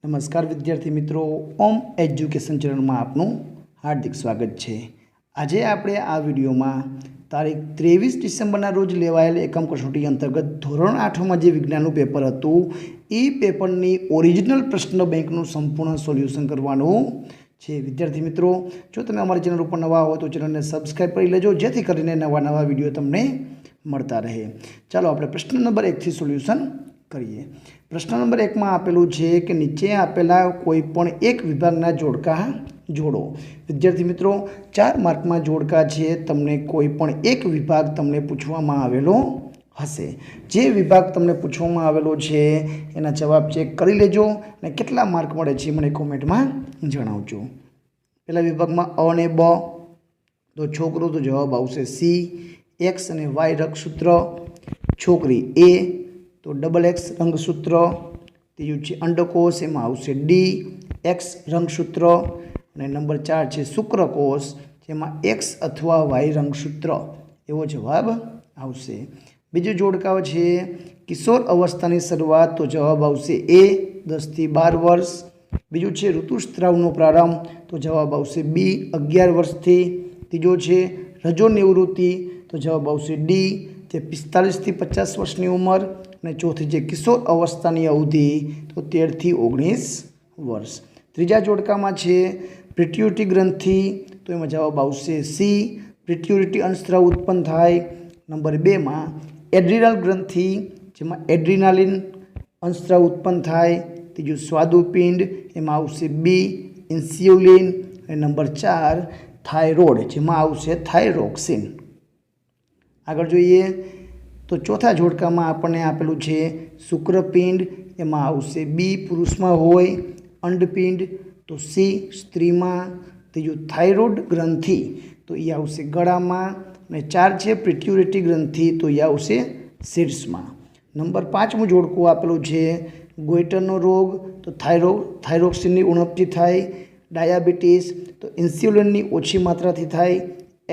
नमस्कार विद्यार्थी मित्रों, ओम एज्युकेशन चैनल में आपनु हार्दिक स्वागत है। आज आपणे आ विडियो में तारीख 23 डिसेम्बर रोज लेवायेल एकम कसोटी अंतर्गत धोरण 8 में जो विज्ञान पेपर हतुं ए पेपरनी ओरिजिनल प्रश्न बैंकनु संपूर्ण सोल्यूशन करवानुं छे। विद्यार्थी मित्रों, जो तमे अमारी चैनल पर नवा हो तो चैनल ने सब्सक्राइब कर लेजो, जेथी करीने नवा नवा विडियो तमने मळता रहे। चलो आपणे प्रश्न नंबर 1 थी सोल्यूशन करिए। प्रश्न नंबर 1 में आपेलू है कि नीचे आपेला कोईपण एक विभागना जोड़का जोड़ो। विद्यार्थी मित्रों, 4 मार्क में जोड़का है, तमने कोईपण एक विभाग तमने पूछवामां आवेलो हशे। जे विभाग तमने पूछवामां आवेलो छे एना जवाब चेक करी लेजो अने केटला मार्क मळे छे मने कॉमेंट में जणावजो। पहला विभाग में अ ने ब तो छोकरो तो जवाब आवशे सी। एक्स अने वाय रंगसूत्र, छोकरी ए तो डबल एक्स रंगसूत्र। तीजू है अंडकोश, एमां आवशे डी एक्स रंगसूत्र। और नंबर 4 है शुक्रकोश, जेमां एक्स अथवा वाय रंगसूत्र एवो जवाब आवशे। बीजो जोड़काओ है किशोर अवस्थानी शरूआत तो जवाब आवशे ए 10 થી 12 वर्ष। बीजू है ऋतुस्रावनो प्रारंभ तो जवाब आवशे बी 11 वर्षथी। तीजो है रजो निवृत्ति तो जवाब आवशे डी 45 થી 50 वर्षनी उमर। અને ચોથી જે કિશોર અવસ્થાની અવધિ તો 13 થી 19 વર્ષ। ત્રીજા જોડકામાં છે પિટ્યુટરી ગ્રંથિ તો એમાં જવાબ આવશે સી, પિટ્યુટરી અંશસ્રાવ ઉત્પન્ન થાય। નંબર 2 માં એડ્રિનલ ગ્રંથિ, જેમાં એડ્રિનાલિન અંશસ્રાવ ઉત્પન્ન થાય। ત્રીજું સ્વાદુપિંડ, એમાં આવશે બી ઇન્સ્યુલિન। અને નંબર 4 થાઇરોઇડ, જેમાં આવશે થાઇરોક્સિન। આગળ જોઈએ तो चौथा जोड़का में आपने आपेलू है शुक्रपिंड, एमां आवशे बी पुरुष में होय। अंडपिंड तो सी स्त्री में। तीजू थाइरोइड ग्रंथि तो ये आवशे गळा में। 4 है पिट्यूटरी ग्रंथि तो ये आवशे शीर्ष में। नंबर 5 जोड़कू आपेलू है गोइटरनो रोग तो थाइरोक्सिन उणपथी थाय। डायाबिटीज तो इंस्युलिन ओछी मात्रा थी थाय।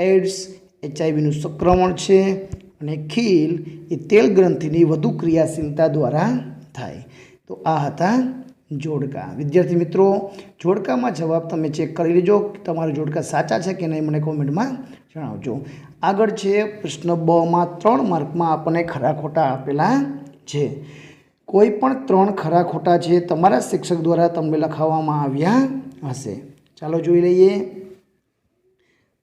एड्स HIV नु संक्रमण है। અને ખીલ એ તેલ ગ્રંથિની વધુ ક્રિયાશીલતા દ્વારા થાય। તો આ હતા જોડકા। વિદ્યાર્થી મિત્રો, જોડકામાં જવાબ તમે ચેક કરી લેજો, તમારા જોડકા સાચા છે કે નહીં મને કોમેન્ટમાં જણાવજો। આગળ છે પ્રશ્ન બ માં 3 માર્કમાં આપણને ખરા ખોટા આપેલા છે। કોઈ પણ 3 ખરા ખોટા છે તમારા શિક્ષક દ્વારા તમને લખાવવામાં આવ્યા હશે। ચાલો જોઈ લઈએ।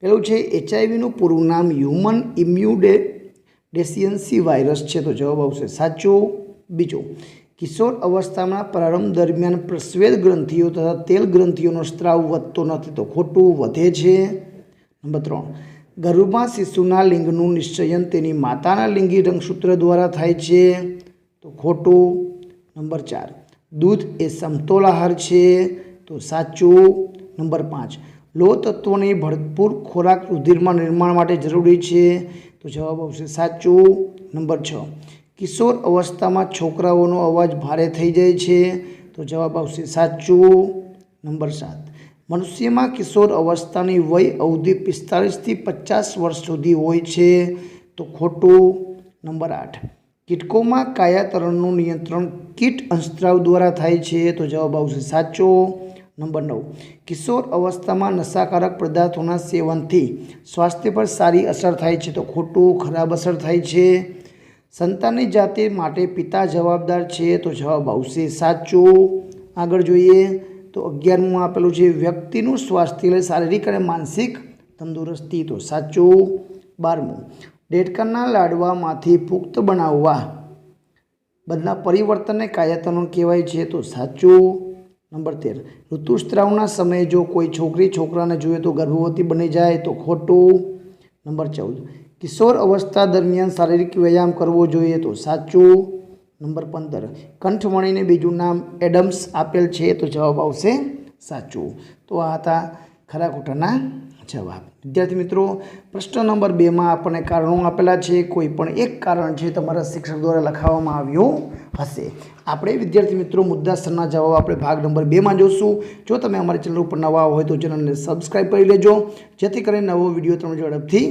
પેલું છે HIV નું પૂરું નામ હ્યુમન ઇમ્યુનોડેફિશિયન્સી વાયરસ है तो जवाब आवशे साचो। बीजो किशोर अवस्था में प्रारंभ दरमियान प्रस्वेद ग्रंथिओ तथा तेल ग्रंथिओनो स्त्राव वधतो नथी तो खोटू वधे छे। नंबर 3 गर्भमां शिशुना लिंगनुं निश्चयन तेनी माताना लिंगी रंगसूत्र द्वारा थाय छे तो खोटू। नंबर 4 दूध ए समतोल आहार छे तो साचू। नंबर 5 लोह तत्वोनी भरपूर खोराक रुधिरमा निर्माण माटे जरूरी है तो जवाब आवशे साचू। नंबर 6 किशोर अवस्था में छोकराओनो अवाज भारे थई जाय छे तो जवाब आवशे साचू। नंबर 7 मनुष्य में किशोर अवस्थानी वय अवधि 45 થી 50 वर्ष सुधी होय छे तो खोटू। नंबर 8 कीटकों में कायातरणनु नियंत्रण कीट अंशस्राव द्वारा थाय छे तो जवाब आवशे साचो। नंबर 9 किशोर अवस्था में नशाकारक पदार्थों सेवन थी स्वास्थ्य पर सारी असर थाय छे तो खोटू, खराब असर थाय छे। संताननी जाति माटे पिता जवाबदार छे तो जवाब आवशे साचो। आगळ जोईए तो 11मुं आपेलुं छे व्यक्तिनुं स्वास्थ्य शारीरिक और मानसिक तंदुरस्ती तो साचो। 12मुं देडकाना लाडवामांथी पुख्त बनाववा बदला परिवर्तन ने कायातरण कहेवाय छे तो साचो। नंबर 13 ऋतुस्रावना समय जो कोई छोकरी छोकरा ने जुए तो गर्भवती बनी जाए तो खोटू। नंबर 14 किशोर अवस्था दरमियान शारीरिक व्यायाम करवो जोईए तो साचू। नंबर 15 कंठमणी ने बीजू नाम एडम्स आपेल छे तो जवाब आवशे साचू। तो आ हता खरा खोटाना जवाब। विद्यार्थी मित्रों, प्रश्न नंबर 2 में आपने कारणों आपेला है। कोईपण एक कारण है तमारा शिक्षक द्वारा लखावामां आव्यो हशे। આપણે વિદ્યાર્થી મિત્રો મુદ્દાસરના જવાબ આપણે ભાગ નંબર 2 માં જોશું। જો તમે અમારી ચેનલ ઉપર નવા હોય તો ચેનલને સબસ્ક્રાઇબ કરી લેજો, જેથી કરીને નવો વિડીયો તમને ઝડપથી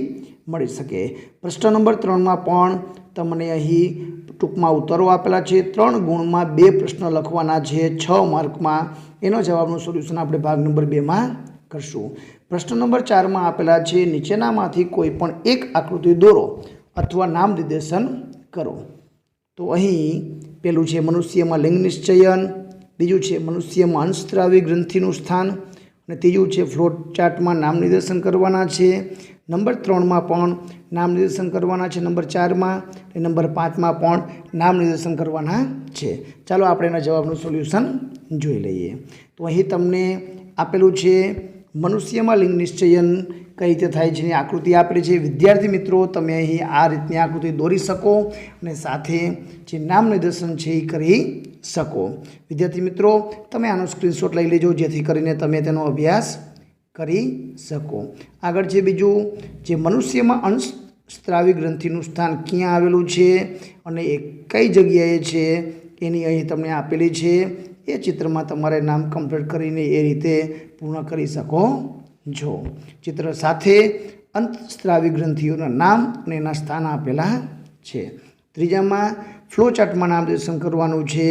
મળી શકે। પ્રશ્ન નંબર 3માં પણ તમને અહીં ટૂંકમાં ઉત્તરો આપેલા છે। 3 ગુણમાં 2 પ્રશ્ન લખવાના છે 6 માર્કમાં। એનો જવાબનું સોલ્યુશન આપણે ભાગ નંબર 2માં કરશું। પ્રશ્ન નંબર 4માં આપેલા છે નીચેનામાંથી કોઈ પણ એક આકૃતિ દોરો અથવા નામ નિર્દેશન કરો। તો અહીં પેલું છે મનુષ્યમાં લિંગ નિશ્ચયન, બીજું છે મનુષ્યમાં અંશસ્રાવી ગ્રંથિનું સ્થાન, અને ત્રીજું છે ફ્લોટ ચાર્ટમાં નામ નિર્દેશન કરવાના છે। નંબર 3માં પણ નામ નિર્દેશન કરવાના છે, નંબર 4માં અને નંબર 5માં પણ નામ નિર્દેશન કરવાના છે। ચાલો આપણે એના જવાબનું સોલ્યુશન જોઈ લઈએ। તો અહીં તમને આપેલું છે મનુષ્યમાં લિંગ નિશ્ચયન કઈ રીતે થાય છે એની આકૃતિ આપેલી છે। વિદ્યાર્થી મિત્રો તમે અહીં આ રીતની આકૃતિ દોરી શકો અને સાથે જે નામ નિર્દેશન છે એ કરી શકો। વિદ્યાર્થી મિત્રો તમે આનો સ્ક્રીનશોટ લઈ લેજો જેથી કરીને તમે તેનો અભ્યાસ કરી શકો। આગળ છે બીજું જે મનુષ્યમાં અંશસ્રાવી ગ્રંથિનું સ્થાન ક્યાં આવેલું છે અને એ કઈ જગ્યાએ છે એની અહીં તમને આપેલી છે। એ ચિત્રમાં તમારે નામ કમ્પ્લીટ કરીને એ રીતે પૂર્ણ કરી શકો છો। ચિત્ર સાથે અંશસ્રાવી ગ્રંથિઓના નામ અને એના સ્થાન આપેલા છે। ત્રીજામાં ફ્લો ચાર્ટમાં નામ નિર્દેશન કરવાનું છે।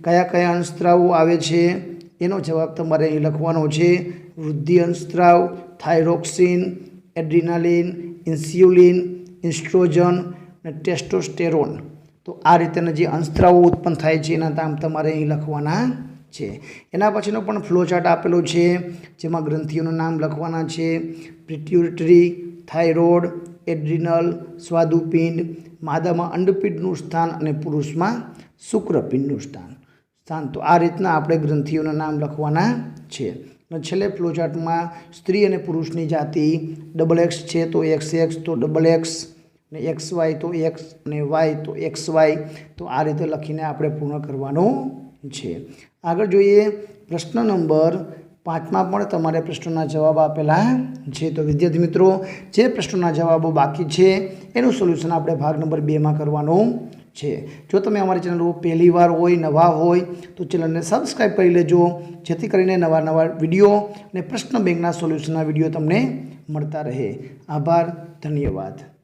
કયા કયા અંશસ્રાવો આવે છે એનો જવાબ તમારે અહીં લખવાનો છે। વૃદ્ધિ અંશસ્રાવ, થાઇરોક્સિન, એડ્રીનાલિન, ઇન્સ્યુલિન, ઇન્સ્ટ્રોજન અને ટેસ્ટોસ્ટેરોન। તો આ રીતેના જે અંશસ્રાવો ઉત્પન્ન થાય છે એના નામ તમારે અહીં લખવાના છે। એના પછીનો પણ ફ્લો ચાર્ટ આપેલો છે જેમાં ગ્રંથિઓનું નામ લખવાના છે। પિટ્યુટરી, થાઇરોઇડ, એડ્રિનલ, સ્વાદુપિંડ, માદામાં અંડપિંડનું સ્થાન અને પુરુષમાં શુક્રપિંડનું સ્થાન। તો આ રીતના આપણે ગ્રંથિઓના નામ લખવાના છે। અને છેલ્લે ફ્લો ચાર્ટમાં સ્ત્રી અને પુરુષની જાતિ XX છે તો XX તો XX, અને XY તો X અને Y તો XY। તો આ રીતે લખીને આપણે પૂર્ણ કરવાનું છે। આગળ જોઈએ પ્રશ્ન નંબર 5માં પણ તમારે પ્રશ્નોના જવાબ આપેલા છે। તો વિદ્યાર્થી મિત્રો જે પ્રશ્નોના જવાબો બાકી છે એનું સોલ્યુશન આપણે ભાગ નંબર 2માં કરવાનું છે। જો તમે અમારી ચેનલ પહેલી વાર હોય, નવા હોય તો ચેનલને સબસ્ક્રાઈબ કરી લેજો જેથી કરીને નવા વિડીયો અને પ્રશ્ન બેંકના સોલ્યુશનના વિડીયો તમને મળતા રહે। આભાર, ધન્યવાદ।